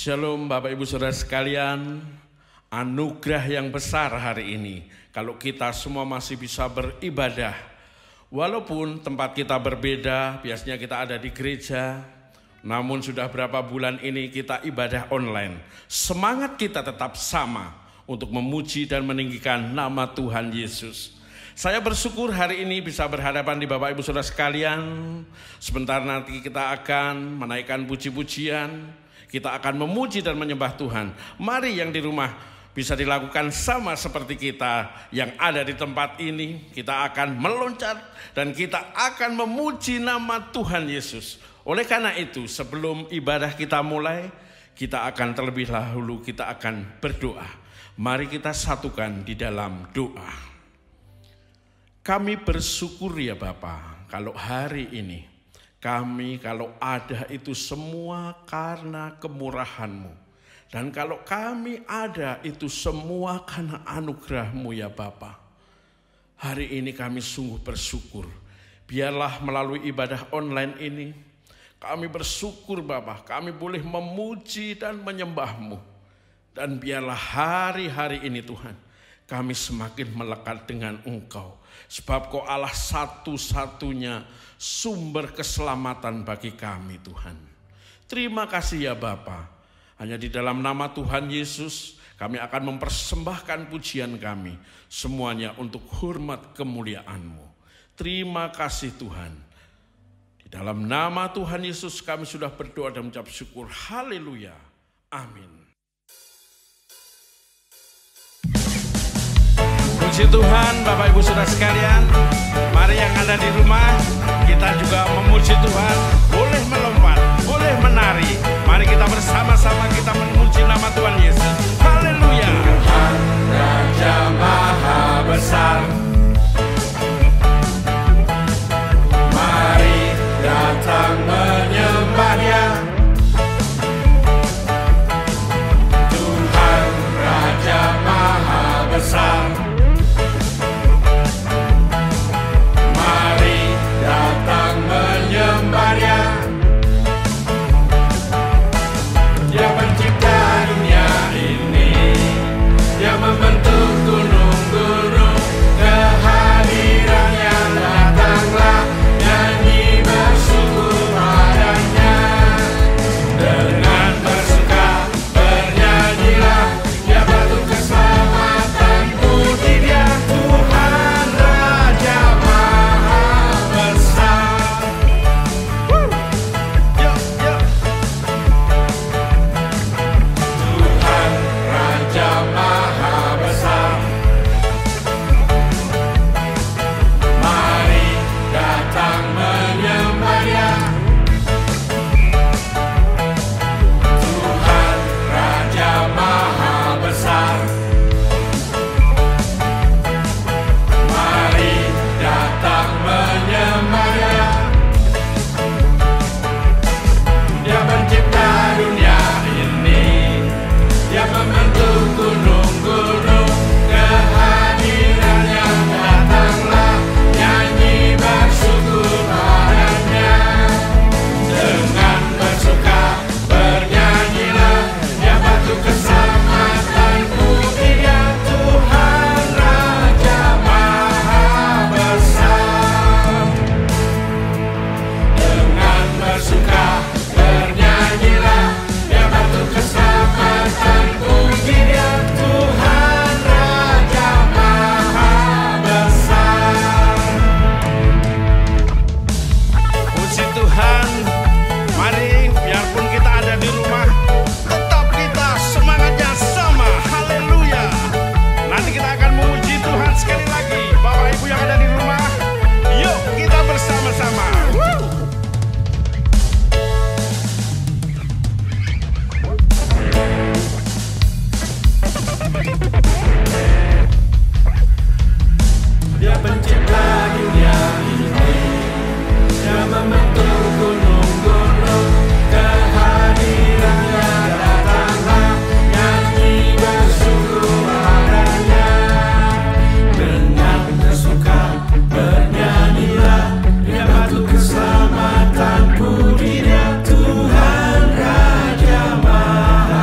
Shalom Bapak Ibu Saudara sekalian, anugerah yang besar hari ini kalau kita semua masih bisa beribadah. Walaupun tempat kita berbeda, biasanya kita ada di gereja, namun sudah berapa bulan ini kita ibadah online. Semangat kita tetap sama untuk memuji dan meninggikan nama Tuhan Yesus. Saya bersyukur hari ini bisa berhadapan di Bapak Ibu Saudara sekalian. Sebentar nanti kita akan menaikkan puji-pujian. Kita akan memuji dan menyembah Tuhan. Mari yang di rumah bisa dilakukan sama seperti kita yang ada di tempat ini. Kita akan meloncat dan kita akan memuji nama Tuhan Yesus. Oleh karena itu, sebelum ibadah kita mulai, kita akan terlebih dahulu kita akan berdoa. Mari kita satukan di dalam doa. Kami bersyukur ya Bapa, kalau hari ini kami kalau ada itu semua karena kemurahan-Mu. Dan kalau kami ada itu semua karena anugerah-Mu ya Bapa. Hari ini kami sungguh bersyukur. Biarlah melalui ibadah online ini, kami bersyukur Bapa, kami boleh memuji dan menyembah-Mu. Dan biarlah hari-hari ini Tuhan, kami semakin melekat dengan Engkau. Sebab Kau Allah satu-satunya sumber keselamatan bagi kami Tuhan. Terima kasih ya Bapa. Hanya di dalam nama Tuhan Yesus kami akan mempersembahkan pujian kami. Semuanya untuk hormat kemuliaan-Mu. Terima kasih Tuhan. Di dalam nama Tuhan Yesus kami sudah berdoa dan mengucap syukur. Haleluya. Amin. Puji Tuhan Bapak Ibu Saudara sekalian. Mari yang ada di rumah, kita juga memuji Tuhan. Boleh melompat, boleh menari. Mari kita bersama-sama kita memuji nama Tuhan Yesus. Haleluya. Tuhan Raja Maha Besar, mari datang menyembah-Nya. Tuhan Raja Maha Besar, Dia pencipta dunia ini, Dia membentuk gunung-gunung, kehadirannya datanglah, nyanyi bersyukur padanya. Dengan bersuka bernyanyilah, Dia batu keselamatan, puji Dia Tuhan Raja Maha Besar. Keselamatan puji Dia Tuhan Raja Maha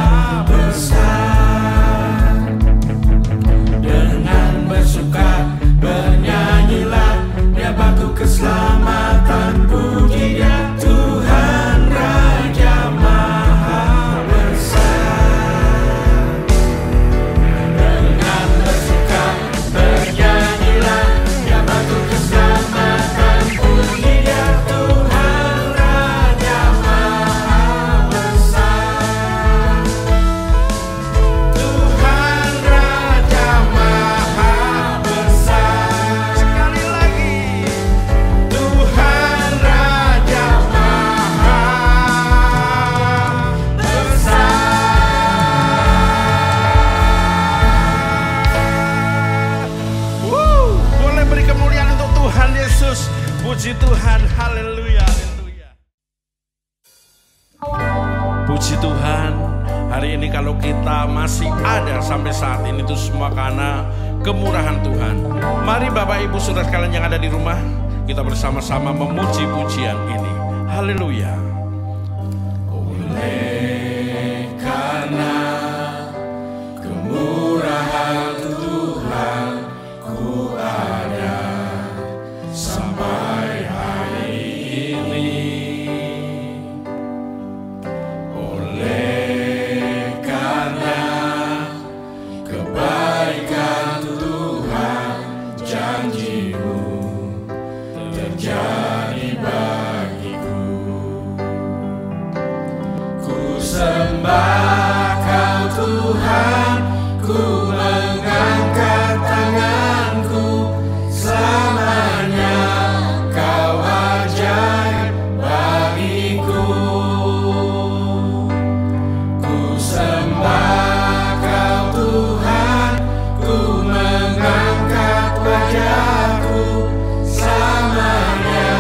Yesus. Puji Tuhan, haleluya, haleluya. Puji Tuhan, hari ini kalau kita masih ada sampai saat ini itu semua karena kemurahan Tuhan. Mari Bapak Ibu Saudara sekalian yang ada di rumah, kita bersama-sama memuji pujian ini. Haleluya. Oleh karena kemurahan Tuhan, ku ada sampai hari ini. Oleh karena kebaikan Tuhan, janji-Mu terjadi bagiku. Ku sembah Kau Tuhan, ku mengangkat tanganku, selamanya Kau ajaib bagiku. Ku sembah Kau Tuhan, ku mengangkat wajahku, selamanya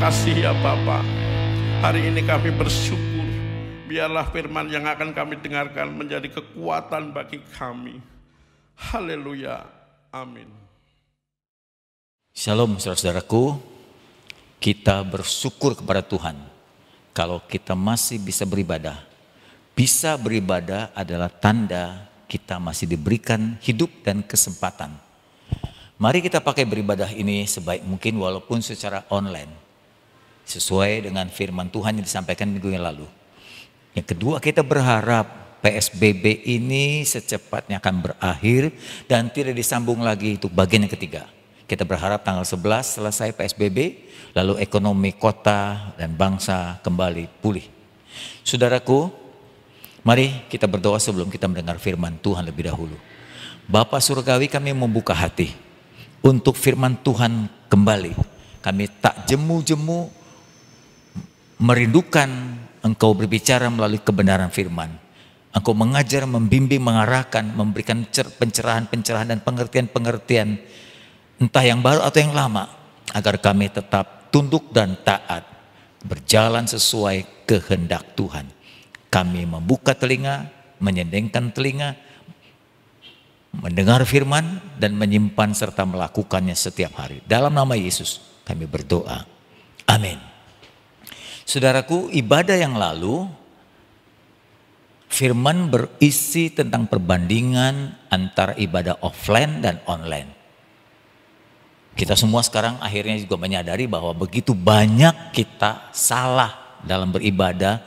kasih ya Bapa. Hari ini kami bersyukur. Biarlah firman yang akan kami dengarkan menjadi kekuatan bagi kami. Haleluya. Amin. Shalom saudara-saudaraku. Kita bersyukur kepada Tuhan kalau kita masih bisa beribadah. Bisa beribadah adalah tanda kita masih diberikan hidup dan kesempatan. Mari kita pakai beribadah ini sebaik mungkin walaupun secara online. Sesuai dengan firman Tuhan yang disampaikan minggu yang lalu. Yang kedua, kita berharap PSBB ini secepatnya akan berakhir dan tidak disambung lagi. Itu bagian yang ketiga. Kita berharap tanggal 11 selesai PSBB, lalu ekonomi kota dan bangsa kembali pulih. Saudaraku, mari kita berdoa sebelum kita mendengar firman Tuhan lebih dahulu. Bapa Surgawi, kami membuka hati untuk firman Tuhan kembali. Kami tak jemu-jemu merindukan Engkau berbicara melalui kebenaran firman. Engkau mengajar, membimbing, mengarahkan, memberikan pencerahan-pencerahan dan pengertian-pengertian, entah yang baru atau yang lama, agar kami tetap tunduk dan taat, berjalan sesuai kehendak Tuhan. Kami membuka telinga, menyendengkan telinga, mendengar firman dan menyimpan serta melakukannya setiap hari. Dalam nama Yesus kami berdoa. Amin. Saudaraku, ibadah yang lalu firman berisi tentang perbandingan antara ibadah offline dan online. Kita semua sekarang akhirnya juga menyadari bahwa begitu banyak kita salah dalam beribadah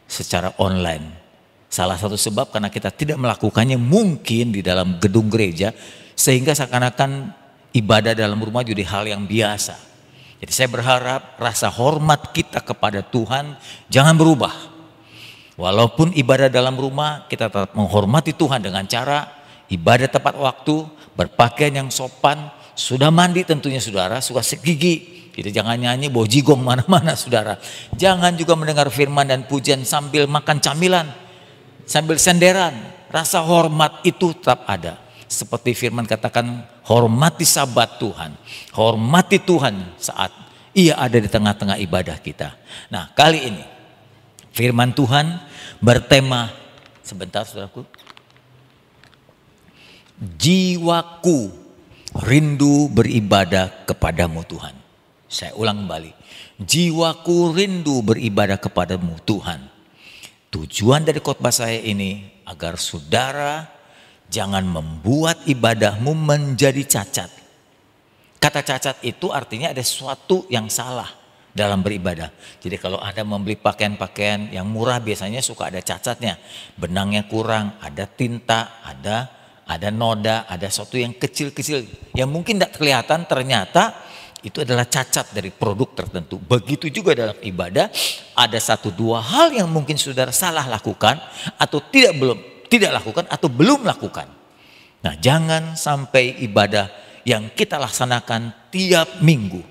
secara online. Salah satu sebab karena kita tidak melakukannya mungkin di dalam gedung gereja, sehingga seakan-akan ibadah dalam rumah jadi hal yang biasa. Jadi saya berharap rasa hormat kita kepada Tuhan jangan berubah. Walaupun ibadah dalam rumah, kita tetap menghormati Tuhan dengan cara ibadah tepat waktu, berpakaian yang sopan, sudah mandi tentunya saudara, suka gigi. Jadi jangan nyanyi bojigong mana-mana saudara. Jangan juga mendengar firman dan pujian sambil makan camilan, sambil senderan. Rasa hormat itu tetap ada. Seperti firman katakan, hormati sabat Tuhan. Hormati Tuhan saat Ia ada di tengah-tengah ibadah kita. Nah, kali ini firman Tuhan bertema, sebentar saudaraku, jiwaku rindu beribadah kepadamu Tuhan. Saya ulang kembali, jiwaku rindu beribadah kepadamu Tuhan. Tujuan dari khotbah saya ini agar saudara jangan membuat ibadahmu menjadi cacat. Kata cacat itu artinya ada sesuatu yang salah dalam beribadah. Jadi kalau Anda membeli pakaian-pakaian yang murah biasanya suka ada cacatnya. Benangnya kurang, ada tinta, ada noda, ada sesuatu yang kecil-kecil yang mungkin tidak kelihatan, ternyata itu adalah cacat dari produk tertentu. Begitu juga dalam ibadah, ada satu dua hal yang mungkin saudara salah lakukan atau tidak lakukan atau belum lakukan. Nah, jangan sampai ibadah yang kita laksanakan tiap minggu,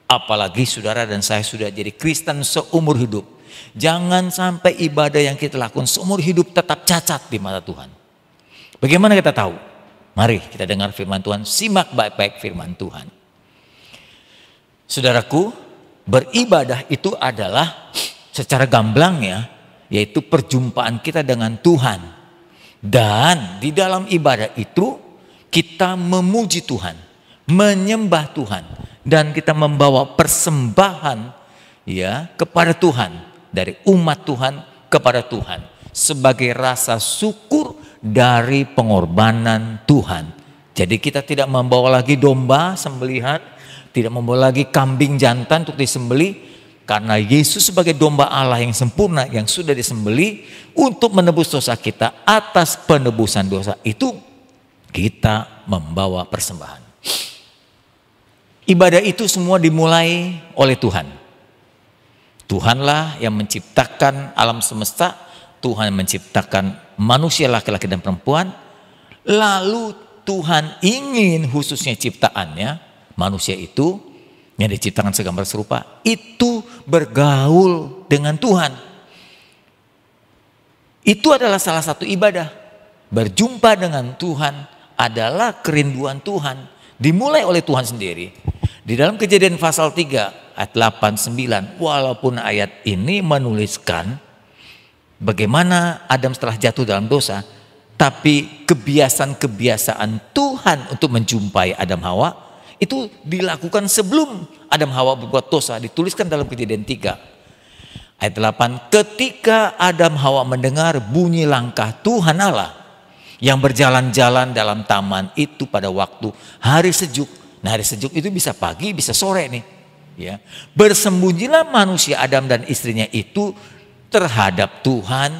apalagi saudara dan saya sudah jadi Kristen seumur hidup, jangan sampai ibadah yang kita lakukan seumur hidup tetap cacat di mata Tuhan. Bagaimana kita tahu? Mari kita dengar firman Tuhan, simak baik-baik firman Tuhan. Saudaraku, beribadah itu adalah secara gamblangnya yaitu perjumpaan kita dengan Tuhan. Dan di dalam ibadah itu kita memuji Tuhan, menyembah Tuhan, dan kita membawa persembahan ya kepada Tuhan, dari umat Tuhan kepada Tuhan sebagai rasa syukur dari pengorbanan Tuhan. Jadi kita tidak membawa lagi domba sembelihan, tidak membawa lagi kambing jantan untuk disembelih, karena Yesus sebagai domba Allah yang sempurna yang sudah disembelih untuk menebus dosa kita. Atas penebusan dosa itu kita membawa persembahan. Ibadah itu semua dimulai oleh Tuhan. Tuhanlah yang menciptakan alam semesta, Tuhan menciptakan manusia laki-laki dan perempuan. Lalu Tuhan ingin khususnya ciptaannya, manusia itu yang diciptakan segambar serupa, itu bergaul dengan Tuhan. Itu adalah salah satu ibadah. Berjumpa dengan Tuhan adalah kerinduan Tuhan. Dimulai oleh Tuhan sendiri. Di dalam Kejadian pasal 3 ayat 8, 9, walaupun ayat ini menuliskan bagaimana Adam setelah jatuh dalam dosa, tapi kebiasaan-kebiasaan Tuhan untuk menjumpai Adam Hawa itu dilakukan sebelum Adam Hawa berbuat dosa. Dituliskan dalam Kejadian 3 ayat 8, ketika Adam Hawa mendengar bunyi langkah Tuhan Allah yang berjalan-jalan dalam taman itu pada waktu hari sejuk. Nah, hari sejuk itu bisa pagi, bisa sore nih. Ya, bersembunyilah manusia Adam dan istrinya itu terhadap Tuhan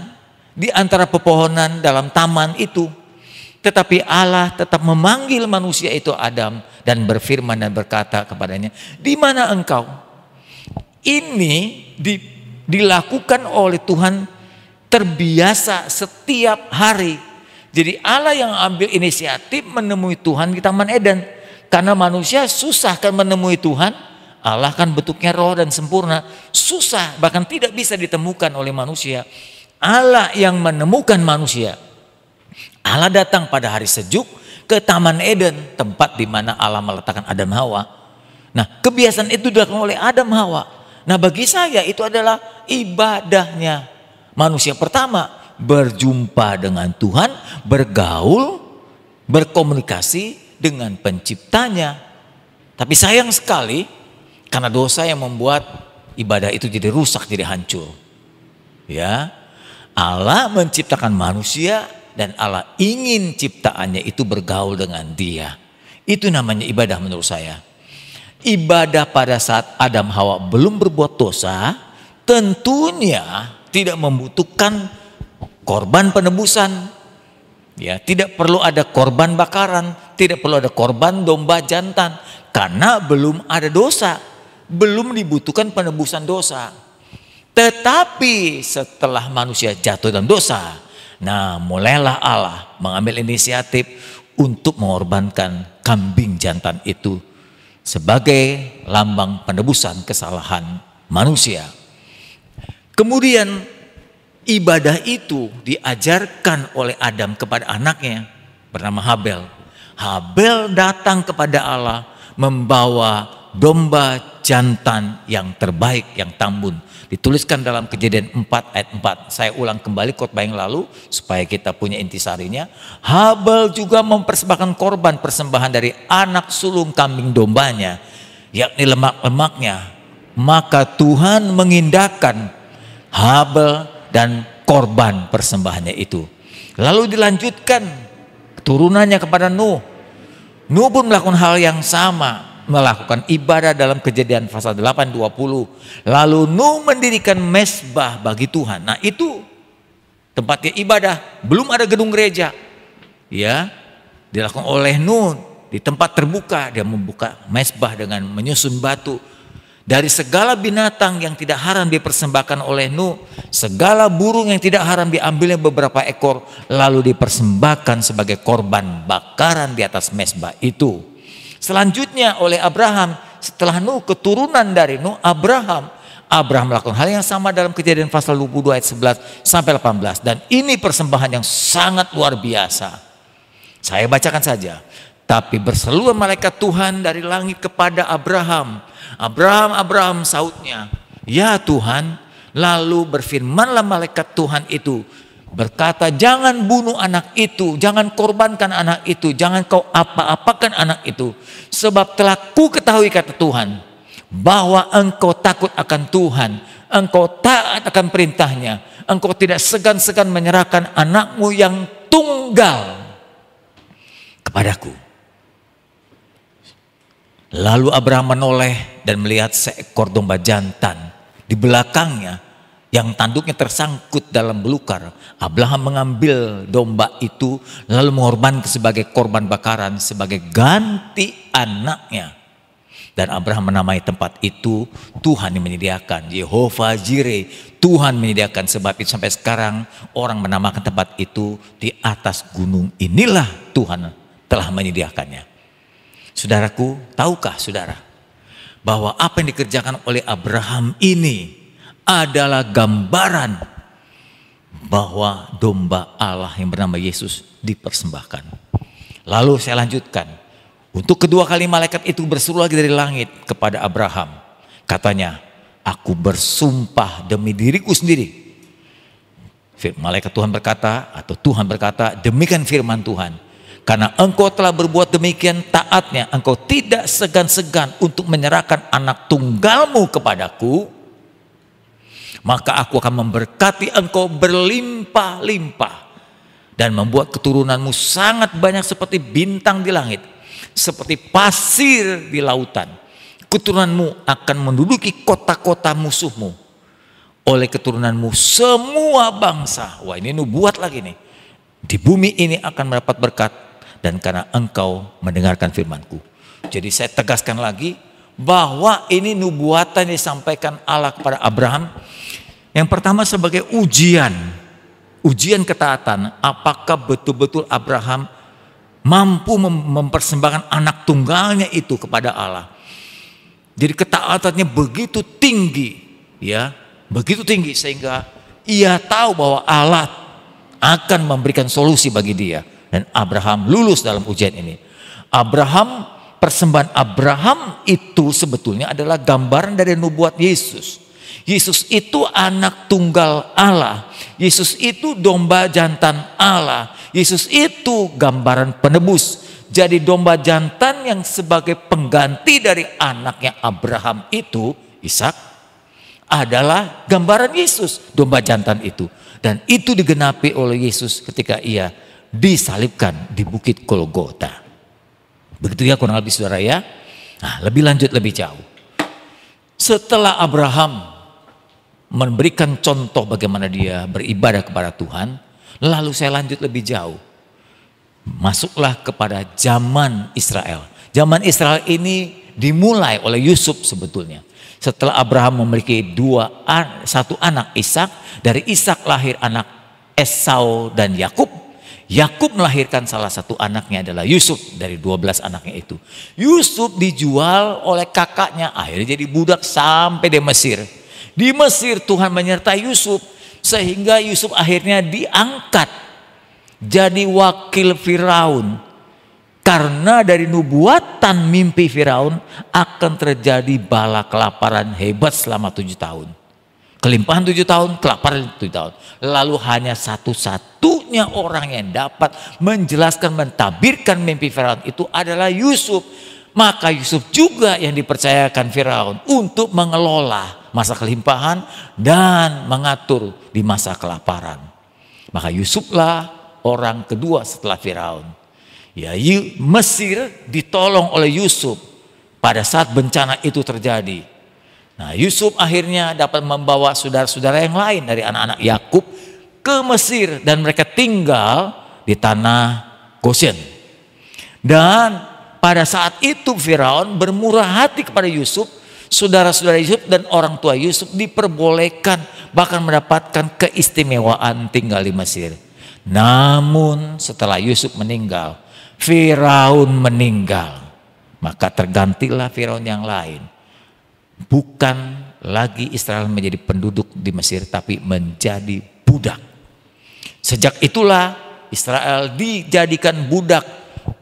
di antara pepohonan dalam taman itu. Tetapi Allah tetap memanggil manusia itu Adam dan berfirman dan berkata kepadanya, di mana engkau? Ini dilakukan oleh Tuhan terbiasa setiap hari. Jadi Allah yang ambil inisiatif menemui Tuhan di Taman Eden. Karena manusia susah kan menemui Tuhan. Allah kan bentuknya roh dan sempurna. Susah, bahkan tidak bisa ditemukan oleh manusia. Allah yang menemukan manusia. Allah datang pada hari sejuk ke Taman Eden, tempat di mana Allah meletakkan Adam Hawa. Nah, kebiasaan itu dilakukan oleh Adam Hawa. Nah, bagi saya itu adalah ibadahnya manusia pertama, berjumpa dengan Tuhan, bergaul, berkomunikasi dengan penciptanya. Tapi sayang sekali karena dosa yang membuat ibadah itu jadi rusak, jadi hancur. Ya, Allah menciptakan manusia dan Allah ingin ciptaannya itu bergaul dengan dia. Itu namanya ibadah menurut saya. Ibadah pada saat Adam Hawa belum berbuat dosa tentunya tidak membutuhkan korban penebusan. Ya, tidak perlu ada korban bakaran, tidak perlu ada korban domba jantan, karena belum ada dosa, belum dibutuhkan penebusan dosa. Tetapi setelah manusia jatuh dalam dosa, nah mulailah Allah mengambil inisiatif untuk mengorbankan kambing jantan itu sebagai lambang penebusan kesalahan manusia. Kemudian ibadah itu diajarkan oleh Adam kepada anaknya bernama Habel. Habel datang kepada Allah membawa domba jantan yang terbaik, yang tambun. Dituliskan dalam Kejadian 4 ayat 4. Saya ulang kembali khotbah yang lalu supaya kita punya intisarinya. Habel juga mempersembahkan korban persembahan dari anak sulung kambing dombanya, yakni lemak-lemaknya. Maka Tuhan mengindahkan Habel dan korban persembahannya itu. Lalu dilanjutkan turunannya kepada Nuh. Nuh pun melakukan hal yang sama, melakukan ibadah dalam Kejadian pasal 8:20. Lalu Nuh mendirikan mezbah bagi Tuhan. Nah, itu tempatnya ibadah, belum ada gedung gereja. Ya, dilakukan oleh Nuh di tempat terbuka. Dia membuka mezbah dengan menyusun batu. Dari segala binatang yang tidak haram dipersembahkan oleh Nuh, segala burung yang tidak haram diambilnya beberapa ekor, lalu dipersembahkan sebagai korban bakaran di atas mezbah itu. Selanjutnya oleh Abraham, setelah Nuh, keturunan dari Nuh, Abraham melakukan hal yang sama dalam Kejadian pasal 22 ayat 11 sampai 18. Dan ini persembahan yang sangat luar biasa. Saya bacakan saja. Tapi berserulah malaikat Tuhan dari langit kepada Abraham. Abraham, sautnya, ya Tuhan. Lalu berfirmanlah malaikat Tuhan itu, berkata, jangan bunuh anak itu, jangan korbankan anak itu, jangan kau apa-apakan anak itu. Sebab telah ku ketahui, kata Tuhan, bahwa engkau takut akan Tuhan, engkau taat akan perintahnya, engkau tidak segan-segan menyerahkan anakmu yang tunggal kepadaku. Lalu Abraham menoleh dan melihat seekor domba jantan di belakangnya yang tanduknya tersangkut dalam belukar. Abraham mengambil domba itu lalu mengorbankan sebagai korban bakaran sebagai ganti anaknya. Dan Abraham menamai tempat itu Tuhan yang menyediakan, Yehovah Jireh, Tuhan menyediakan. Sebab itu sampai sekarang orang menamakan tempat itu di atas gunung inilah Tuhan telah menyediakannya. Saudaraku, tahukah saudara bahwa apa yang dikerjakan oleh Abraham ini adalah gambaran bahwa domba Allah yang bernama Yesus dipersembahkan. Lalu saya lanjutkan. Untuk kedua kali malaikat itu berseru lagi dari langit kepada Abraham. Katanya, aku bersumpah demi diriku sendiri. Malaikat Tuhan berkata, atau Tuhan berkata, demikian firman Tuhan. Karena engkau telah berbuat demikian taatnya, engkau tidak segan-segan untuk menyerahkan anak tunggalmu kepadaku, maka aku akan memberkati engkau berlimpah-limpah dan membuat keturunanmu sangat banyak seperti bintang di langit, seperti pasir di lautan. Keturunanmu akan menduduki kota-kota musuhmu. Oleh keturunanmu semua bangsa, wah ini nubuat lagi nih, di bumi ini akan mendapat berkat, dan karena engkau mendengarkan firmanku. Jadi saya tegaskan lagi bahwa ini nubuatan yang disampaikan Allah kepada Abraham. Yang pertama sebagai ujian ketaatan. Apakah betul-betul Abraham mampu mempersembahkan anak tunggalnya itu kepada Allah. Jadi ketaatannya begitu tinggi, ya, begitu tinggi sehingga ia tahu bahwa Allah akan memberikan solusi bagi dia. Dan Abraham lulus dalam ujian ini. Persembahan Abraham itu sebetulnya adalah gambaran dari nubuat Yesus. Yesus itu anak tunggal Allah. Yesus itu domba jantan Allah. Yesus itu gambaran penebus. Jadi domba jantan yang sebagai pengganti dari anaknya Abraham itu, Ishak, adalah gambaran Yesus, domba jantan itu. Dan itu digenapi oleh Yesus ketika ia disalibkan di bukit Golgota. Begitu ya kurang lebih saudara ya. Nah, lebih lanjut lebih jauh. Setelah Abraham memberikan contoh bagaimana dia beribadah kepada Tuhan, lalu saya lanjut lebih jauh. Masuklah kepada zaman Israel. Zaman Israel ini dimulai oleh Yusuf sebetulnya. Setelah Abraham memiliki satu anak Ishak, dari Ishak lahir anak Esau dan Yakub. Yakub melahirkan salah satu anaknya adalah Yusuf dari 12 anaknya itu. Yusuf dijual oleh kakaknya, akhirnya jadi budak sampai di Mesir. Di Mesir Tuhan menyertai Yusuf sehingga Yusuf akhirnya diangkat jadi wakil Firaun. Karena dari nubuatan mimpi Firaun akan terjadi bala kelaparan hebat selama 7 tahun. Kelimpahan 7 tahun, kelaparan 7 tahun. Lalu hanya satu-satunya orang yang dapat menjelaskan, mentabirkan mimpi Firaun itu adalah Yusuf. Maka Yusuf juga yang dipercayakan Firaun untuk mengelola masa kelimpahan dan mengatur di masa kelaparan. Maka Yusuflah orang kedua setelah Firaun. Ya, Mesir ditolong oleh Yusuf pada saat bencana itu terjadi. Nah, Yusuf akhirnya dapat membawa saudara-saudara yang lain dari anak-anak Yakub ke Mesir dan mereka tinggal di tanah Goshen. Dan pada saat itu Firaun bermurah hati kepada Yusuf. Saudara-saudara Yusuf dan orang tua Yusuf diperbolehkan bahkan mendapatkan keistimewaan tinggal di Mesir. Namun setelah Yusuf meninggal, Firaun meninggal. Maka tergantilah Firaun yang lain. Bukan lagi Israel menjadi penduduk di Mesir, tapi menjadi budak. Sejak itulah Israel dijadikan budak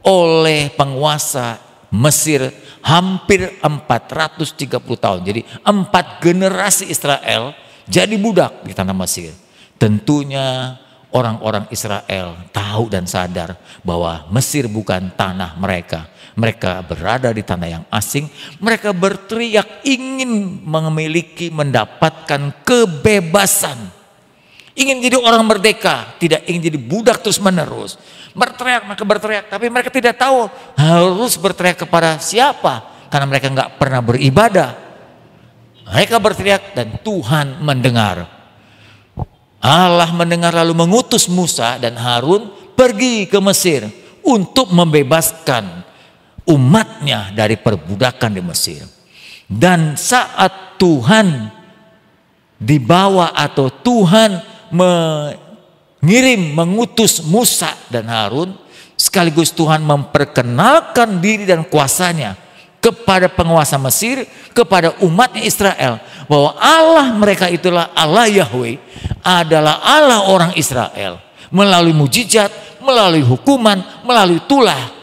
oleh penguasa Mesir hampir 430 tahun. Jadi 4 generasi Israel jadi budak di tanah Mesir. Tentunya orang-orang Israel tahu dan sadar bahwa Mesir bukan tanah mereka. Mereka berada di tanah yang asing. Mereka berteriak ingin memiliki, mendapatkan kebebasan. Ingin jadi orang merdeka, tidak ingin jadi budak terus menerus. Berteriak, mereka berteriak, tapi mereka tidak tahu harus berteriak kepada siapa. Karena mereka nggak pernah beribadah. Mereka berteriak dan Tuhan mendengar. Allah mendengar lalu mengutus Musa dan Harun pergi ke Mesir untuk membebaskan umatnya dari perbudakan di Mesir. Dan saat Tuhan dibawa atau Tuhan mengutus Musa dan Harun, sekaligus Tuhan memperkenalkan diri dan kuasanya kepada penguasa Mesir, kepada umatnya Israel, bahwa Allah mereka itulah Allah Yahweh, adalah Allah orang Israel, melalui mujizat, melalui hukuman, melalui tulah.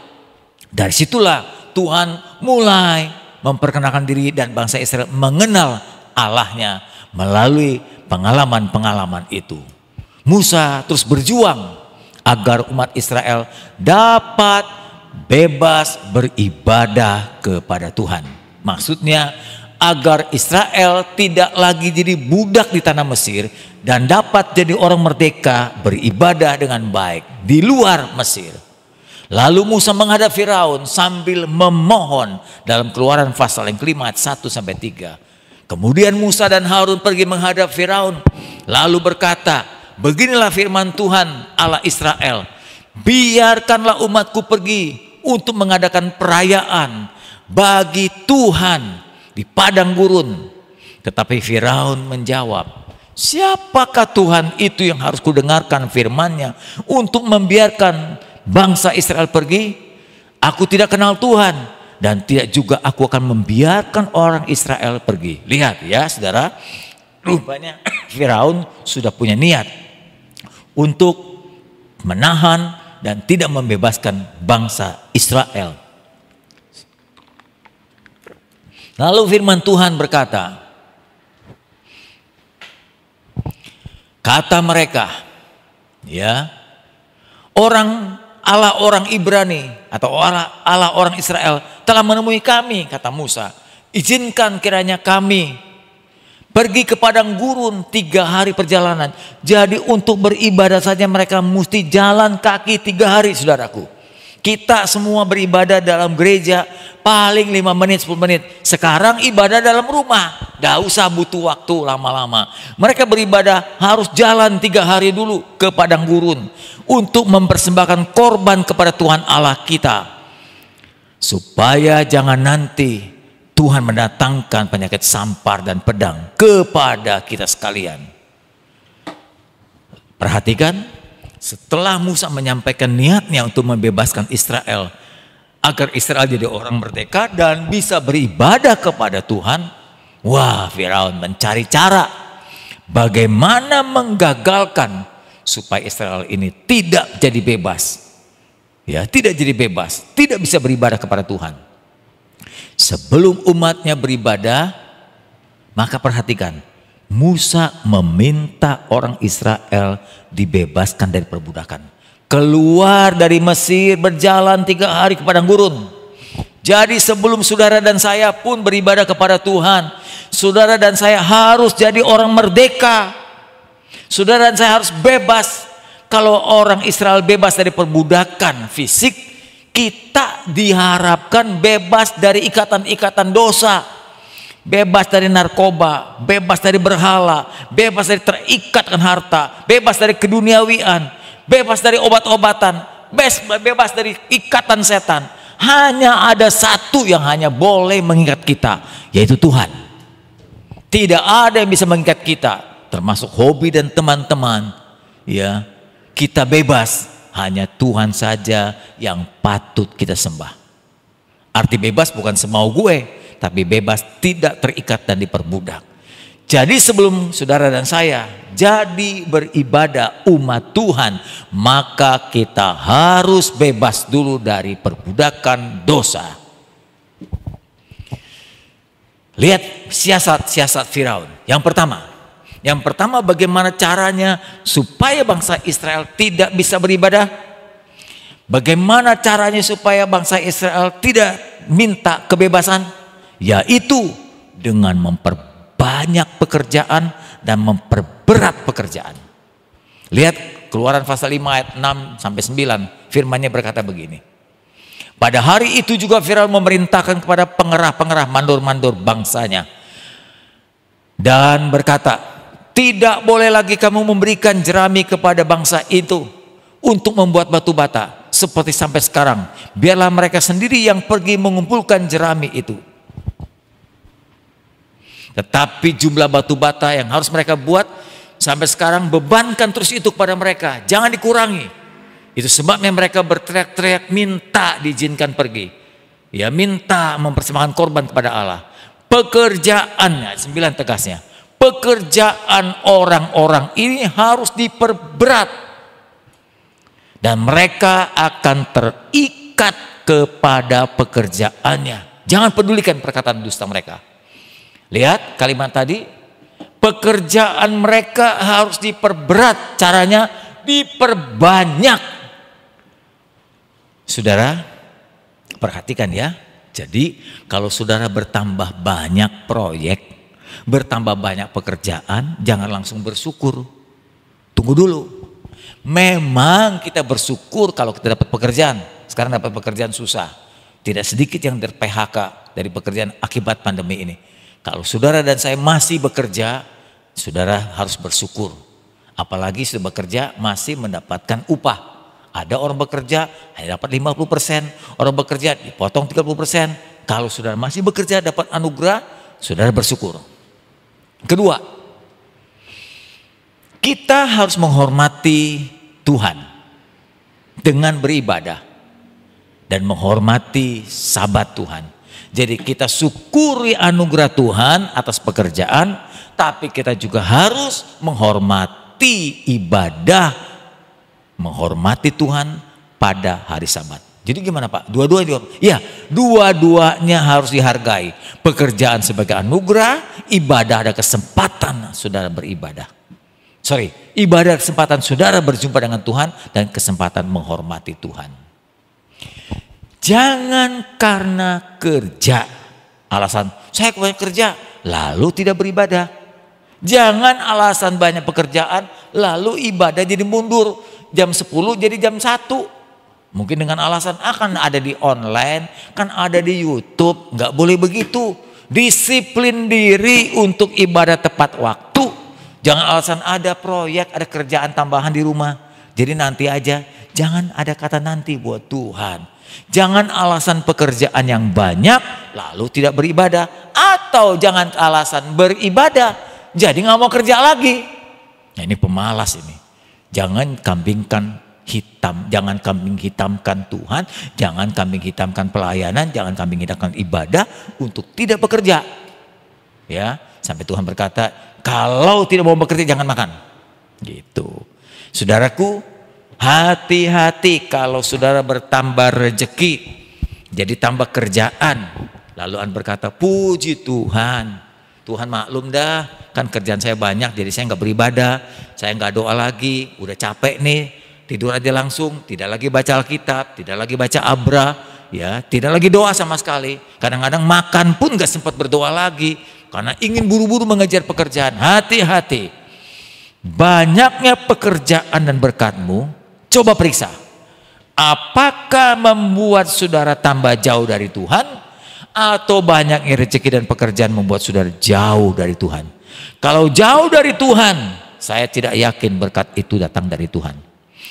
Dari situlah Tuhan mulai memperkenalkan diri dan bangsa Israel mengenal Allahnya melalui pengalaman-pengalaman itu. Musa terus berjuang agar umat Israel dapat bebas beribadah kepada Tuhan. Maksudnya agar Israel tidak lagi jadi budak di tanah Mesir dan dapat jadi orang merdeka beribadah dengan baik di luar Mesir. Lalu Musa menghadap Firaun sambil memohon dalam Keluaran pasal yang kelima ayat 1-3. Kemudian Musa dan Harun pergi menghadap Firaun lalu berkata, beginilah firman Tuhan Allah Israel, biarkanlah umatku pergi untuk mengadakan perayaan bagi Tuhan di padang gurun. Tetapi Firaun menjawab, siapakah Tuhan itu yang harus kudengarkan firman-Nya untuk membiarkan bangsa Israel pergi? Aku tidak kenal Tuhan dan tidak juga aku akan membiarkan orang Israel pergi. Lihat ya saudara, rupanya Firaun sudah punya niat untuk menahan dan tidak membebaskan bangsa Israel. Lalu firman Tuhan berkata, kata mereka, ya, orang Ibrani atau Allah orang Israel telah menemui kami, kata Musa. Izinkan kiranya kami pergi ke padang gurun 3 hari perjalanan. Jadi untuk beribadah saja mereka mesti jalan kaki 3 hari, saudaraku. Kita semua beribadah dalam gereja paling 5 menit 10 menit. Sekarang ibadah dalam rumah, gak usah butuh waktu lama-lama. Mereka beribadah harus jalan 3 hari dulu ke padang gurun untuk mempersembahkan korban kepada Tuhan Allah kita, supaya jangan nanti Tuhan mendatangkan penyakit sampar dan pedang kepada kita sekalian. Perhatikan, setelah Musa menyampaikan niatnya untuk membebaskan Israel agar Israel jadi orang merdeka dan bisa beribadah kepada Tuhan, wah, Firaun mencari cara bagaimana menggagalkan supaya Israel ini tidak jadi bebas. Ya, tidak jadi bebas, tidak bisa beribadah kepada Tuhan. Sebelum umatnya beribadah, maka perhatikan, Musa meminta orang Israel dibebaskan dari perbudakan. Keluar dari Mesir, berjalan 3 hari ke padang gurun. Jadi sebelum saudara dan saya pun beribadah kepada Tuhan, saudara dan saya harus jadi orang merdeka. Saudara dan saya harus bebas. Kalau orang Israel bebas dari perbudakan fisik, kita diharapkan bebas dari ikatan-ikatan dosa. Bebas dari narkoba, bebas dari berhala, bebas dari terikatkan harta, bebas dari keduniawian, bebas dari obat-obatan, bebas dari ikatan setan. Hanya ada satu yang hanya boleh mengikat kita, yaitu Tuhan. Tidak ada yang bisa mengikat kita, termasuk hobi dan teman-teman. Ya, kita bebas, hanya Tuhan saja yang patut kita sembah. Arti bebas bukan semau gue, tapi bebas tidak terikat dan diperbudak. Jadi sebelum saudara dan saya jadi beribadah umat Tuhan, maka kita harus bebas dulu dari perbudakan dosa. Lihat siasat-siasat Firaun. Yang pertama bagaimana caranya supaya bangsa Israel tidak bisa beribadah? Bagaimana caranya supaya bangsa Israel tidak minta kebebasan? Yaitu dengan memperbanyak pekerjaan dan memperberat pekerjaan. Lihat Keluaran pasal 5 ayat 6-9, firman-Nya berkata begini. Pada hari itu juga Firaun memerintahkan kepada pengerah-pengerah mandor-mandor bangsanya dan berkata, tidak boleh lagi kamu memberikan jerami kepada bangsa itu untuk membuat batu bata seperti sampai sekarang. Biarlah mereka sendiri yang pergi mengumpulkan jerami itu. Tetapi jumlah batu bata yang harus mereka buat sampai sekarang, bebankan terus itu kepada mereka, jangan dikurangi. Itu sebabnya mereka berteriak-teriak minta diizinkan pergi. Ya, minta mempersembahkan korban kepada Allah. Pekerjaannya, 9 tegasnya, pekerjaan orang-orang ini harus diperberat. Dan mereka akan terikat terikat kepada pekerjaannya. Jangan pedulikan perkataan dusta mereka. Lihat kalimat tadi, pekerjaan mereka harus diperberat, caranya diperbanyak. Saudara, perhatikan ya. Jadi kalau saudara bertambah banyak proyek, bertambah banyak pekerjaan, jangan langsung bersyukur. Tunggu dulu. Memang kita bersyukur kalau kita dapat pekerjaan. Sekarang dapat pekerjaan susah. Tidak sedikit yang ter-PHK dari pekerjaan akibat pandemi ini. Kalau saudara dan saya masih bekerja, saudara harus bersyukur. Apalagi sudah bekerja masih mendapatkan upah. Ada orang bekerja hanya dapat 50%, orang bekerja dipotong 30%. Kalau saudara masih bekerja dapat anugerah, saudara bersyukur. Kedua, kita harus menghormati Tuhan dengan beribadah dan menghormati Sabat Tuhan. Jadi kita syukuri anugerah Tuhan atas pekerjaan, tapi kita juga harus menghormati ibadah, menghormati Tuhan pada hari Sabat. Jadi gimana Pak? Dua-duanya? Ya, dua-duanya harus dihargai. Pekerjaan sebagai anugerah, ibadah ada kesempatan saudara beribadah. Ibadah kesempatan saudara berjumpa dengan Tuhan dan kesempatan menghormati Tuhan. Jangan karena kerja, alasan saya banyak kerja lalu tidak beribadah. Jangan alasan banyak pekerjaan lalu ibadah jadi mundur, jam 10 jadi jam 1. Mungkin dengan alasan akan ada di online, kan ada di YouTube. Nggak boleh begitu. Disiplin diri untuk ibadah tepat waktu. Jangan alasan ada proyek, ada kerjaan tambahan di rumah, jadi nanti aja. Jangan ada kata nanti buat Tuhan. Jangan alasan pekerjaan yang banyak lalu tidak beribadah. Atau jangan alasan beribadah jadi nggak mau kerja lagi. Nah, ini pemalas ini. Jangan kambingkan hitam, jangan kambing hitamkan Tuhan, jangan kambing hitamkan pelayanan, jangan kambing hitamkan ibadah untuk tidak bekerja. Ya, sampai Tuhan berkata, kalau tidak mau bekerja jangan makan. Gitu. Saudaraku, hati-hati kalau saudara bertambah rezeki, jadi tambah kerjaan. Lalu Anda berkata, puji Tuhan. Tuhan maklum dah, kan kerjaan saya banyak jadi saya nggak beribadah, saya nggak doa lagi, udah capek nih, tidur aja langsung, tidak lagi baca Alkitab, tidak lagi baca Abra, ya, tidak lagi doa sama sekali. Kadang-kadang makan pun nggak sempat berdoa lagi karena ingin buru-buru mengejar pekerjaan. Hati-hati, banyaknya pekerjaan dan berkatmu, coba periksa, apakah membuat saudara tambah jauh dari Tuhan? Atau banyaknya rezeki dan pekerjaan membuat saudara jauh dari Tuhan? Kalau jauh dari Tuhan, saya tidak yakin berkat itu datang dari Tuhan.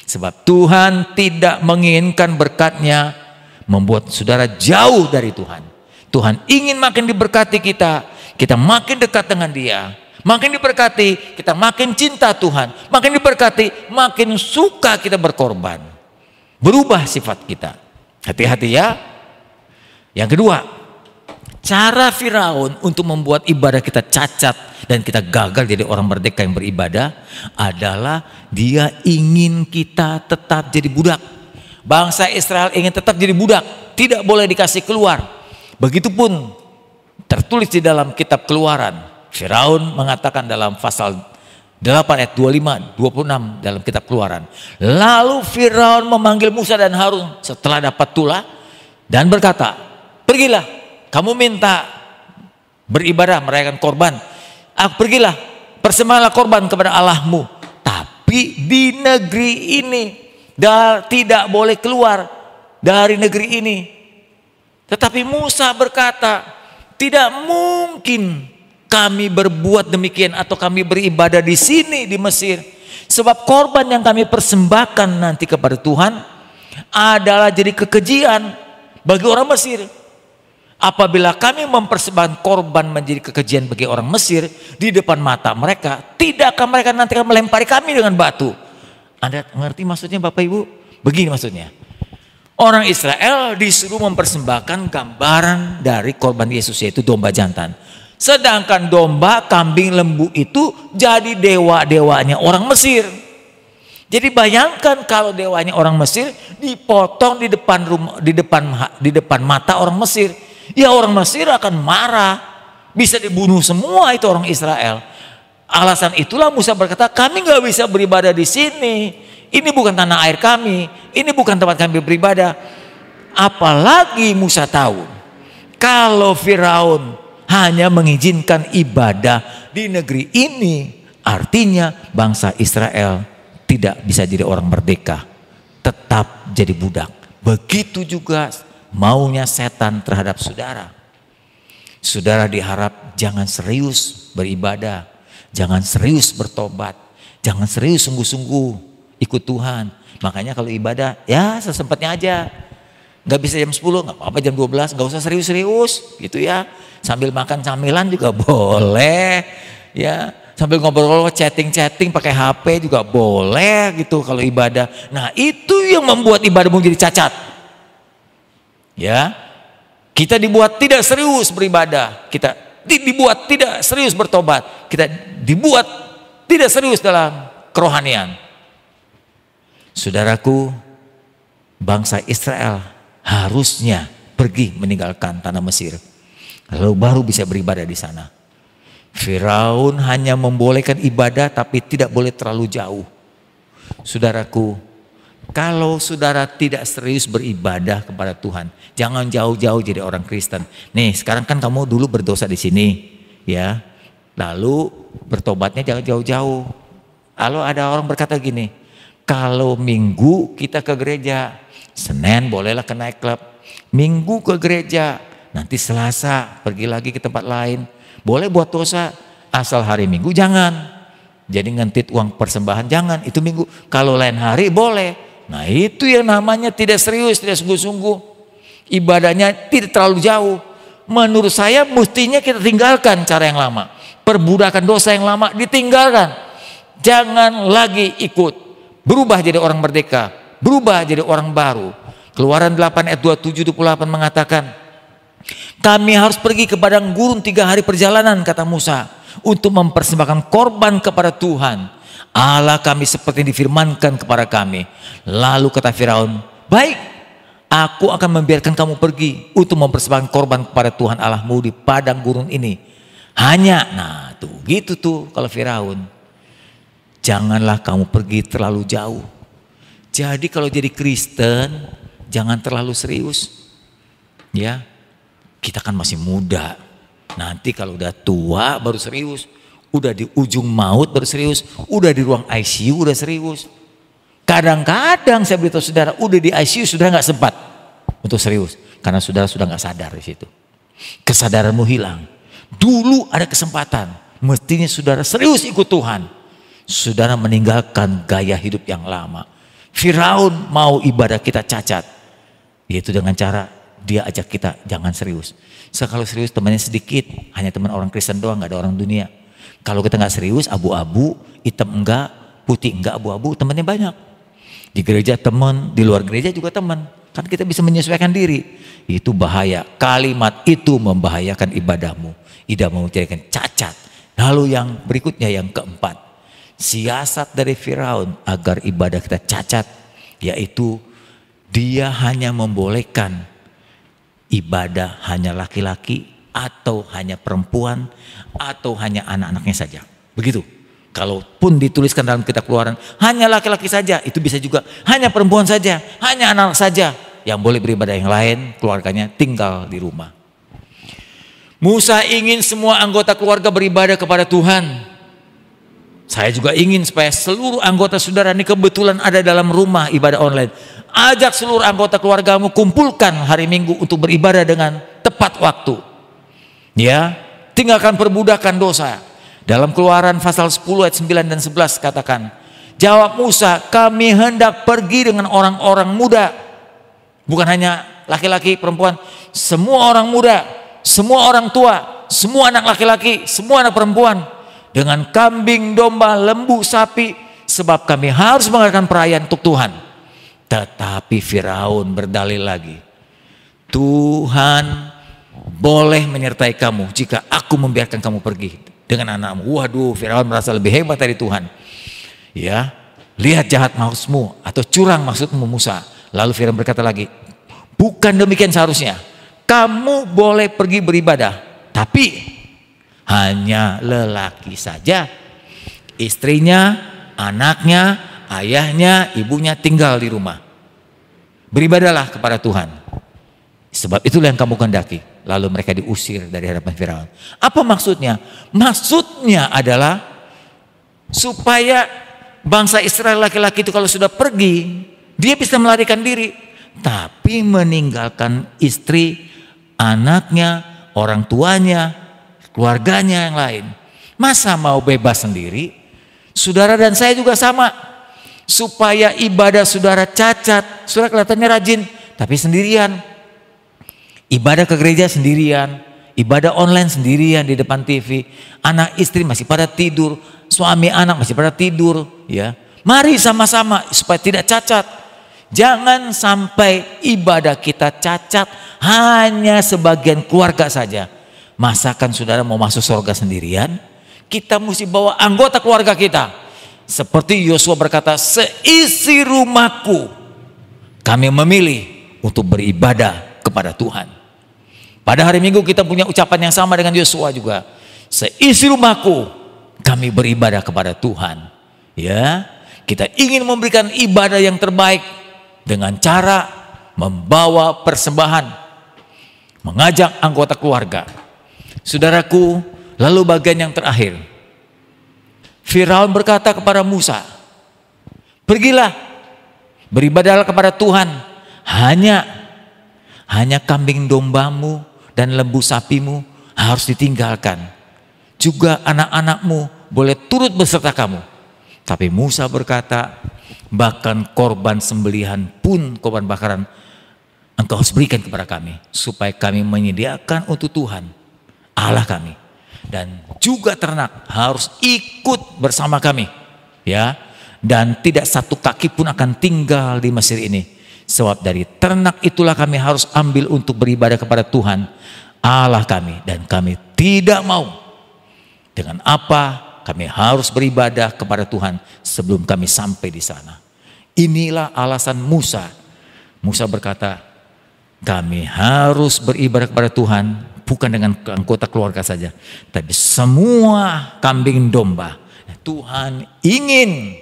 Sebab Tuhan tidak menginginkan berkatnya membuat saudara jauh dari Tuhan. Tuhan ingin makin diberkati kita makin dekat dengan Dia. Makin diberkati, kita makin cinta Tuhan. Makin diberkati, makin suka kita berkorban. Berubah sifat kita. Hati-hati ya. Yang kedua, cara Firaun untuk membuat ibadah kita cacat dan kita gagal jadi orang merdeka yang beribadah adalah dia ingin kita tetap jadi budak. Bangsa Israel ingin tetap jadi budak, tidak boleh dikasih keluar. Begitupun tertulis di dalam kitab Keluaran. Firaun mengatakan dalam pasal 8 ayat 25, 26 dalam kitab Keluaran. Lalu Firaun memanggil Musa dan Harun setelah dapat tulah dan berkata, pergilah. Kamu minta beribadah, merayakan korban. Pergilah, persembahkanlah korban kepada Allahmu. Tapi di negeri ini tidak boleh keluar dari negeri ini. Tetapi Musa berkata, tidak mungkin kami berbuat demikian atau kami beribadah di sini di Mesir. Sebab korban yang kami persembahkan nanti kepada Tuhan adalah jadi kekejian bagi orang Mesir. Apabila kami mempersembahkan korban menjadi kekejian bagi orang Mesir di depan mata mereka, tidakkah mereka nanti akan melempari kami dengan batu? Anda ngerti maksudnya Bapak Ibu? Begini maksudnya. Orang Israel disuruh mempersembahkan gambaran dari korban Yesus, yaitu domba jantan. Sedangkan domba, kambing, lembu itu jadi dewa-dewanya orang Mesir. Jadi bayangkan kalau dewanya orang Mesir dipotong di depan rumah, di depan mata orang Mesir. Ya orang Mesir akan marah. Bisa dibunuh semua itu orang Israel. Alasan itulah Musa berkata, kami nggak bisa beribadah di sini. Ini bukan tanah air kami. Ini bukan tempat kami beribadah. Apalagi Musa tahu kalau Firaun hanya mengizinkan ibadah di negeri ini, artinya bangsa Israel tidak bisa jadi orang merdeka, tetap jadi budak. Begitu juga maunya setan terhadap saudara. Saudara diharap jangan serius beribadah, jangan serius bertobat, jangan serius sungguh-sungguh ikut Tuhan. Makanya kalau ibadah ya sesempatnya aja. Gak bisa jam 10, gak apa-apa jam 12, gak usah serius-serius gitu ya. Sambil makan camilan juga boleh ya. Sambil ngobrol, chatting-chatting pakai HP juga boleh gitu kalau ibadah. Nah itu yang membuat ibadahmu jadi cacat. Ya, kita dibuat tidak serius beribadah. Kita dibuat tidak serius bertobat. Kita dibuat tidak serius dalam kerohanian. Saudaraku, bangsa Israel harusnya pergi meninggalkan tanah Mesir. Lalu baru bisa beribadah di sana. Firaun hanya membolehkan ibadah tapi tidak boleh terlalu jauh. Saudaraku, kalau saudara tidak serius beribadah kepada Tuhan, jangan jauh-jauh jadi orang Kristen. Nih, sekarang kan kamu dulu berdosa di sini, ya. Lalu bertobatnya jangan jauh-jauh. Lalu ada orang berkata gini, kalau Minggu kita ke gereja, Senin bolehlah ke nightclub, Minggu ke gereja, nanti Selasa pergi lagi ke tempat lain. Boleh buat dosa, asal hari Minggu jangan. Jadi ngentit uang persembahan jangan, itu Minggu. Kalau lain hari boleh. Nah itu yang namanya tidak serius, tidak sungguh-sungguh. Ibadahnya tidak terlalu jauh. Menurut saya mestinya kita tinggalkan cara yang lama. Perbudakan dosa yang lama ditinggalkan. Jangan lagi ikut. Berubah jadi orang merdeka. Berubah jadi orang baru. Keluaran 8 ayat 27-28 mengatakan, kami harus pergi ke padang gurun 3 hari perjalanan, kata Musa, untuk mempersembahkan korban kepada Tuhan Allah kami seperti yang difirmankan kepada kami. Lalu kata Firaun, baik, aku akan membiarkan kamu pergi untuk mempersembahkan korban kepada Tuhan Allahmu di padang gurun ini. Hanya, nah tuh gitu tuh kalau Firaun, janganlah kamu pergi terlalu jauh. Jadi kalau jadi Kristen jangan terlalu serius, ya. Kita kan masih muda, nanti kalau udah tua baru serius, udah di ujung maut baru serius, udah di ruang ICU udah serius. Kadang-kadang saya beritahu saudara, udah di ICU sudah nggak sempat untuk serius, karena saudara sudah nggak sadar di situ. Kesadaranmu hilang. Dulu ada kesempatan, mestinya saudara serius ikut Tuhan. Saudara meninggalkan gaya hidup yang lama. Firaun mau ibadah kita cacat, yaitu dengan cara dia ajak kita jangan serius. Kalau serius temannya sedikit, hanya teman orang Kristen doang, nggak ada orang dunia. Kalau kita nggak serius, abu-abu, hitam enggak, putih enggak, abu-abu, temannya banyak. Di gereja teman, di luar gereja juga teman. Kan kita bisa menyesuaikan diri. Itu bahaya. Kalimat itu membahayakan ibadahmu. Ibadahmu menjadikan cacat. Lalu yang berikutnya, yang keempat, siasat dari Firaun agar ibadah kita cacat, yaitu dia hanya membolehkan ibadah hanya laki-laki atau hanya perempuan atau hanya anak-anaknya saja. Begitu. Kalaupun dituliskan dalam kitab Keluaran hanya laki-laki saja, itu bisa juga hanya perempuan saja, hanya anak saja yang boleh beribadah, yang lain keluarganya tinggal di rumah. Musa ingin semua anggota keluarga beribadah kepada Tuhan. Saya juga ingin supaya seluruh anggota saudara ini kebetulan ada dalam rumah ibadah online. Ajak seluruh anggota keluargamu, kumpulkan hari Minggu untuk beribadah dengan tepat waktu. Ya, tinggalkan perbudakan dosa. Dalam Keluaran pasal 10 ayat 9 dan 11 katakan, jawab Musa, kami hendak pergi dengan orang-orang muda. Bukan hanya laki-laki, perempuan, semua orang muda, semua orang tua, semua anak laki-laki, semua anak perempuan, dengan kambing, domba, lembu, sapi, sebab kami harus mengadakan perayaan untuk Tuhan. Tetapi Firaun berdalil lagi, Tuhan boleh menyertai kamu jika aku membiarkan kamu pergi dengan anakmu. Waduh, Firaun merasa lebih hebat dari Tuhan. Ya, lihat jahat maksudmu atau curang maksudmu Musa. Lalu Firaun berkata lagi, bukan demikian seharusnya. Kamu boleh pergi beribadah, tapi hanya lelaki saja. Istrinya, anaknya, ayahnya, ibunya tinggal di rumah. Beribadahlah kepada Tuhan. Sebab itulah yang kamu kehendaki. Lalu mereka diusir dari hadapan Firaun. Apa maksudnya? Maksudnya adalah supaya bangsa Israel laki-laki itu kalau sudah pergi, dia bisa melarikan diri. Tapi meninggalkan istri, anaknya, orang tuanya, keluarganya yang lain. Masa mau bebas sendiri? Saudara dan saya juga sama. Supaya ibadah saudara cacat, saudara kelihatannya rajin, tapi sendirian. Ibadah ke gereja sendirian, ibadah online sendirian di depan TV, anak istri masih pada tidur, suami anak masih pada tidur, ya. Mari sama-sama supaya tidak cacat. Jangan sampai ibadah kita cacat hanya sebagian keluarga saja. Masakan saudara mau masuk surga sendirian? Kita mesti bawa anggota keluarga kita. Seperti Yosua berkata, seisi rumahku kami memilih untuk beribadah kepada Tuhan. Pada hari Minggu kita punya ucapan yang sama dengan Yosua juga. Seisi rumahku kami beribadah kepada Tuhan. Ya, kita ingin memberikan ibadah yang terbaik dengan cara membawa persembahan, mengajak anggota keluarga. Saudaraku, lalu bagian yang terakhir. Firaun berkata kepada Musa, pergilah, beribadahlah kepada Tuhan. Hanya kambing dombamu dan lembu sapimu harus ditinggalkan. Juga anak-anakmu boleh turut beserta kamu. Tapi Musa berkata, bahkan korban sembelihan pun, korban bakaran, engkau harus berikan kepada kami, supaya kami menyediakan untuk Tuhan Allah kami. Dan juga ternak harus ikut bersama kami, ya. Dan tidak satu kaki pun akan tinggal di Mesir ini. Sebab dari ternak itulah kami harus ambil untuk beribadah kepada Tuhan Allah kami. Dan kami tidak mau. Dengan apa kami harus beribadah kepada Tuhan sebelum kami sampai di sana. Inilah alasan Musa. Musa berkata, kami harus beribadah kepada Tuhan bukan dengan anggota keluarga saja, tapi semua kambing domba. Tuhan ingin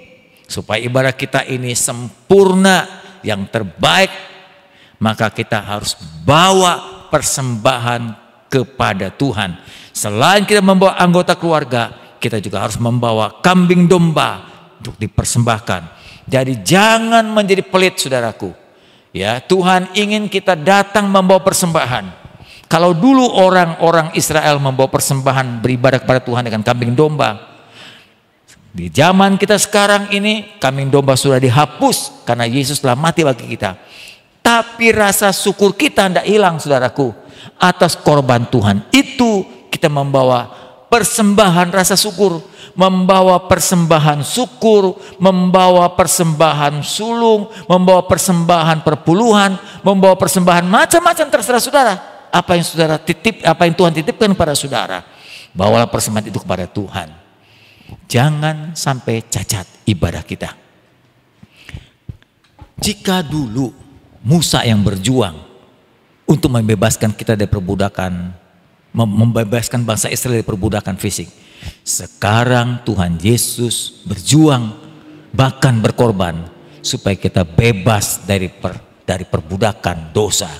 supaya ibadah kita ini sempurna, yang terbaik, maka kita harus bawa persembahan kepada Tuhan. Selain kita membawa anggota keluarga, kita juga harus membawa kambing domba untuk dipersembahkan. Jadi jangan menjadi pelit, saudaraku. Ya, Tuhan ingin kita datang membawa persembahan. Kalau dulu orang-orang Israel membawa persembahan beribadah kepada Tuhan dengan kambing domba, di zaman kita sekarang ini kambing domba sudah dihapus karena Yesus telah mati bagi kita. Tapi rasa syukur kita tidak hilang, saudaraku. Atas korban Tuhan itu kita membawa persembahan rasa syukur, membawa persembahan syukur, membawa persembahan sulung, membawa persembahan perpuluhan, membawa persembahan macam-macam, terserah saudara. Apa yang saudara titip, apa yang Tuhan titipkan kepada saudara, bawalah persembahan itu kepada Tuhan. Jangan sampai cacat ibadah kita. Jika dulu Musa yang berjuang untuk membebaskan kita dari perbudakan, membebaskan bangsa Israel dari perbudakan fisik, sekarang Tuhan Yesus berjuang bahkan berkorban supaya kita bebas dari perbudakan dosa.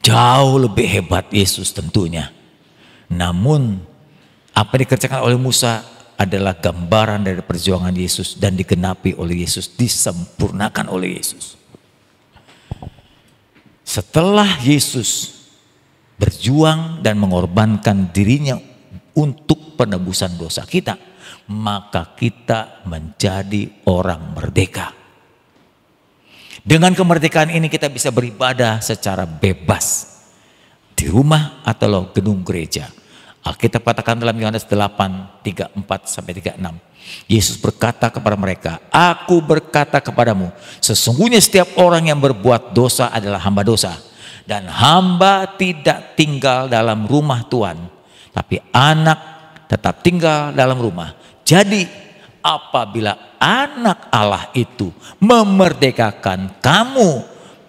Jauh lebih hebat Yesus tentunya. Namun apa yang dikerjakan oleh Musa adalah gambaran dari perjuangan Yesus dan digenapi oleh Yesus, disempurnakan oleh Yesus. Setelah Yesus berjuang dan mengorbankan dirinya untuk penebusan dosa kita, maka kita menjadi orang merdeka. Dengan kemerdekaan ini kita bisa beribadah secara bebas di rumah atau gedung gereja. Alkitab katakan dalam Yohanes 8:34-36, Yesus berkata kepada mereka, aku berkata kepadamu, sesungguhnya setiap orang yang berbuat dosa adalah hamba dosa. Dan hamba tidak tinggal dalam rumah Tuhan, tapi anak tetap tinggal dalam rumah. Jadi apabila anak Allah itu memerdekakan kamu,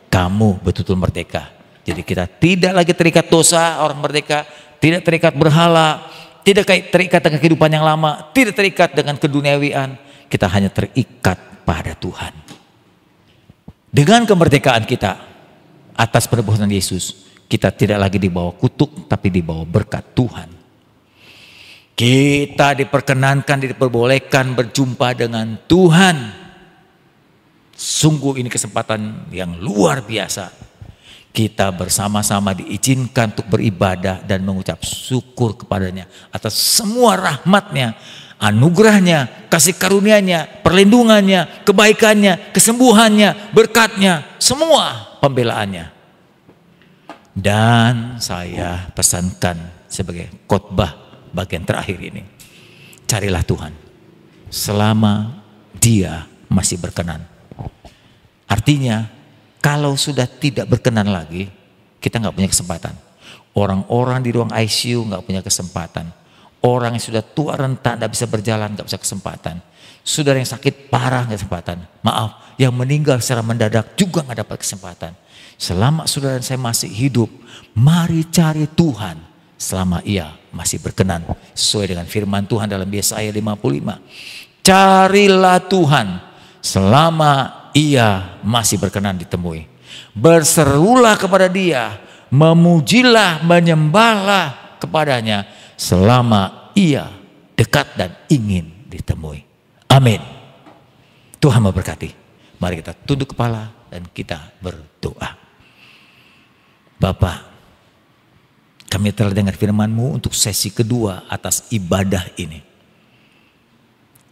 kamu betul-betul merdeka. Jadi kita tidak lagi terikat dosa, orang merdeka, tidak terikat berhala, tidak terikat dengan kehidupan yang lama, tidak terikat dengan keduniawian. Kita hanya terikat pada Tuhan. Dengan kemerdekaan kita atas penebusan Yesus, kita tidak lagi dibawa kutuk, tapi dibawa berkat Tuhan. Kita diperkenankan, diperbolehkan berjumpa dengan Tuhan. Sungguh ini kesempatan yang luar biasa. Kita bersama-sama diizinkan untuk beribadah dan mengucap syukur kepadanya atas semua rahmatnya, anugerahnya, kasih karunia-Nya, perlindungannya, kebaikannya, kesembuhannya, berkatnya, semua pembelaannya. Dan saya pesankan sebagai khotbah bagian terakhir ini, carilah Tuhan selama Dia masih berkenan. Artinya kalau sudah tidak berkenan lagi, kita nggak punya kesempatan. Orang-orang di ruang ICU nggak punya kesempatan. Orang yang sudah tua renta tidak bisa berjalan, nggak bisa kesempatan. Saudara yang sakit parah nggak kesempatan. Maaf, yang meninggal secara mendadak juga nggak dapat kesempatan. Selama saudara dan saya masih hidup, mari cari Tuhan selama Ia masih berkenan. Sesuai dengan firman Tuhan dalam Yesaya 55. Carilah Tuhan selama Ia masih berkenan ditemui. Berserulah kepada Dia, memujilah, menyembahlah kepadanya selama Ia dekat dan ingin ditemui. Amin. Tuhan memberkati. Mari kita tunduk kepala dan kita berdoa. Bapa, kami telah dengar firman-Mu untuk sesi kedua atas ibadah ini.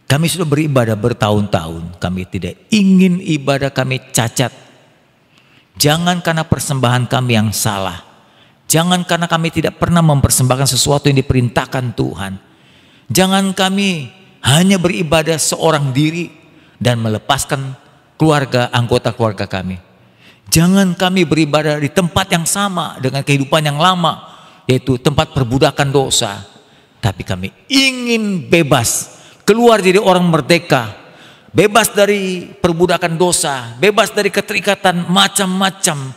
Kami sudah beribadah bertahun-tahun, kami tidak ingin ibadah kami cacat. Jangan karena persembahan kami yang salah. Jangan karena kami tidak pernah mempersembahkan sesuatu yang diperintahkan Tuhan. Jangan kami hanya beribadah seorang diri dan melepaskan keluarga, anggota keluarga kami. Jangan kami beribadah di tempat yang sama dengan kehidupan yang lama, yaitu tempat perbudakan dosa. Tapi kami ingin bebas, keluar jadi orang merdeka, bebas dari perbudakan dosa, bebas dari keterikatan macam-macam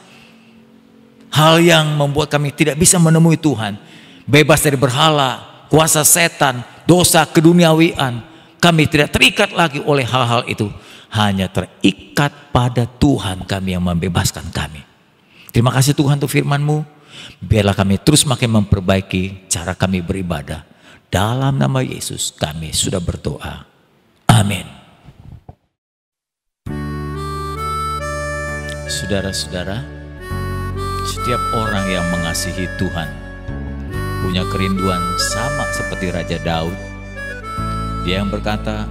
hal yang membuat kami tidak bisa menemui Tuhan. Bebas dari berhala, kuasa setan, dosa keduniawian. Kami tidak terikat lagi oleh hal-hal itu. Hanya terikat pada Tuhan kami yang membebaskan kami. Terima kasih Tuhan untuk firman-Mu. Biarlah kami terus makin memperbaiki cara kami beribadah. Dalam nama Yesus kami sudah berdoa. Amin. Saudara-saudara, setiap orang yang mengasihi Tuhan punya kerinduan sama seperti Raja Daud. Dia yang berkata,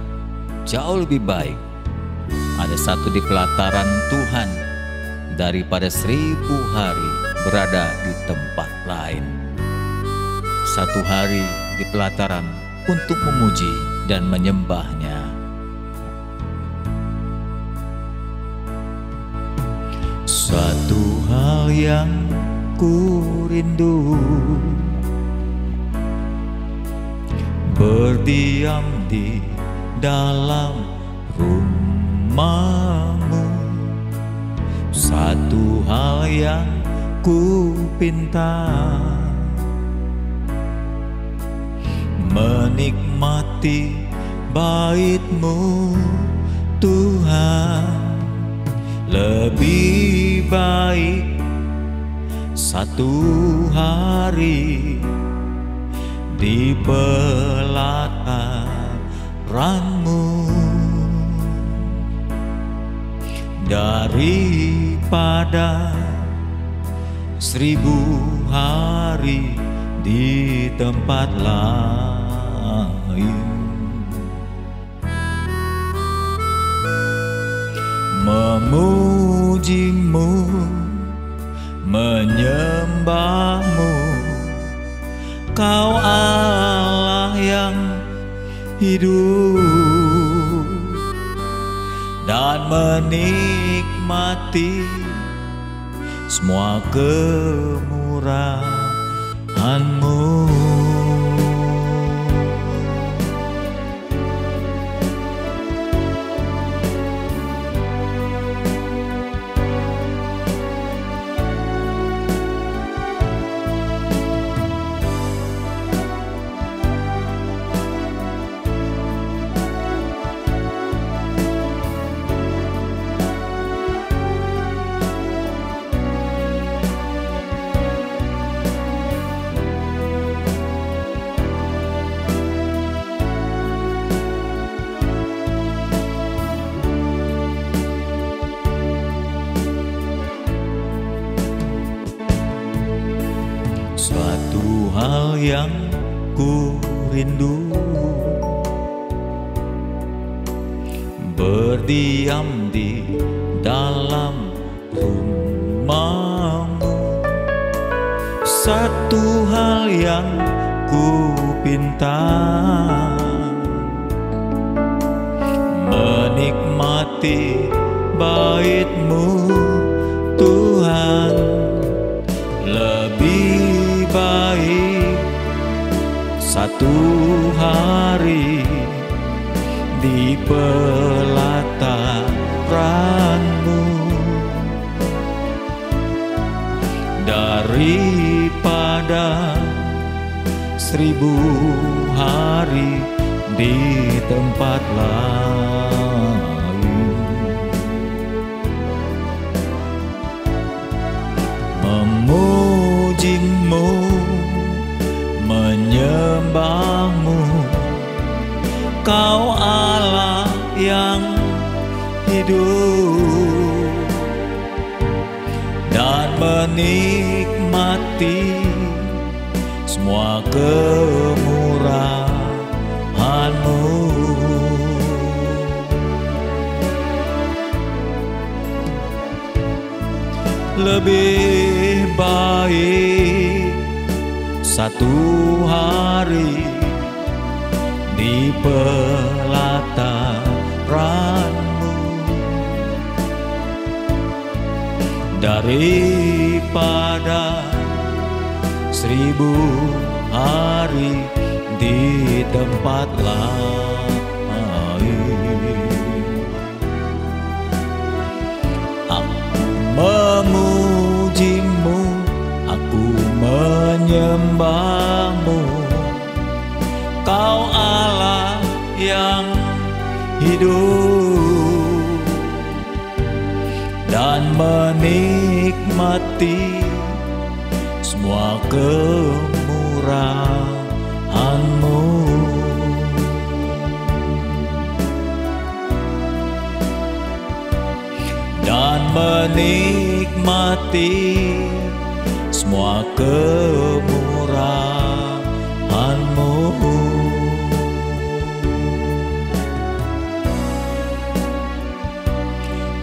jauh lebih baik ada satu di pelataran Tuhan daripada 1000 hari berada di tempat lain. Satu hari di pelataran untuk memuji dan menyembahnya. Suatu hal yang ku rindu, berdiam di dalam rumah-Mu. Satu hal yang ku pinta, menikmati bait-Mu Tuhan. Lebih baik satu hari di pelataran-Mu daripada 1000 hari di tempat lain. Memuji-Mu, menyembah-Mu, Kau Allah yang hidup, dan menikmati semua kemurahan-Mu. hal yang ku rindu, berdiam di dalam rumah-Mu. Satu hal yang ku pinta, menikmati bait-Mu Tuhan. Lebih baik satu hari di pelataran-Mu daripada 1000 hari di tempat lain. Memuji-Mu, menyembah-Mu, Kau Allah yang hidup, dan menikmati semua kemurahan-Mu. Lebih baik satu hari di pelataran-Mu daripada 1000 hari di tempat lain. Aku memuji-Mu, aku menyembah-Mu, Kau Allah yang hidup, dan menikmati semua kemurahan-Mu. Dan menikmati semua kemurahan-Mu.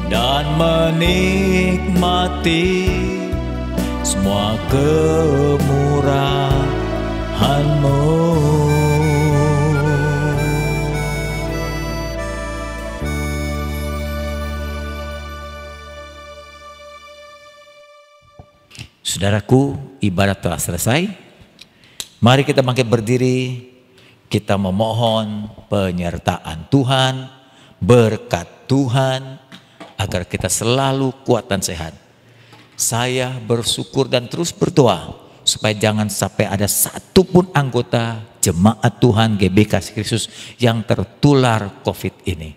Dan menikmati semua kemurahan-Mu. Saudaraku, ibadat telah selesai. Mari kita bangkit berdiri. Kita memohon penyertaan Tuhan, berkat Tuhan, agar kita selalu kuat dan sehat. Saya bersyukur dan terus berdoa supaya jangan sampai ada satupun anggota jemaat Tuhan GBK Kristus yang tertular COVID ini.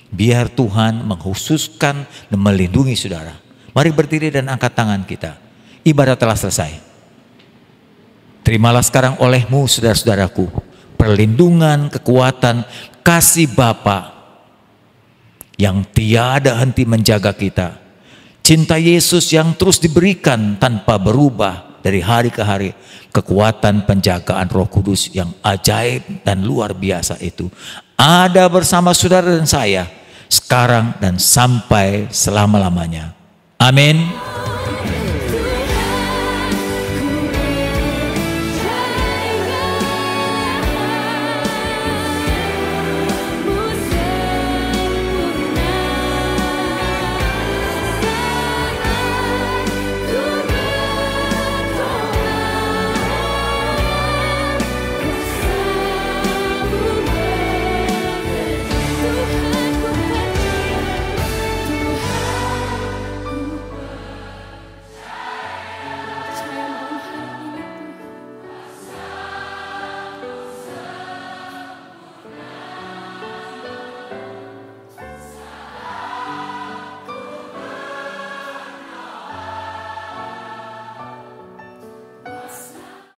Biar Tuhan mengkhususkan dan melindungi saudara. Mari berdiri dan angkat tangan kita. Ibadah telah selesai. Terimalah sekarang oleh-Mu saudara-saudaraku perlindungan, kekuatan, kasih Bapa yang tiada henti menjaga kita. Cinta Yesus yang terus diberikan tanpa berubah dari hari ke hari. Kekuatan penjagaan Roh Kudus yang ajaib dan luar biasa itu ada bersama saudara dan saya sekarang dan sampai selama-lamanya. Amin.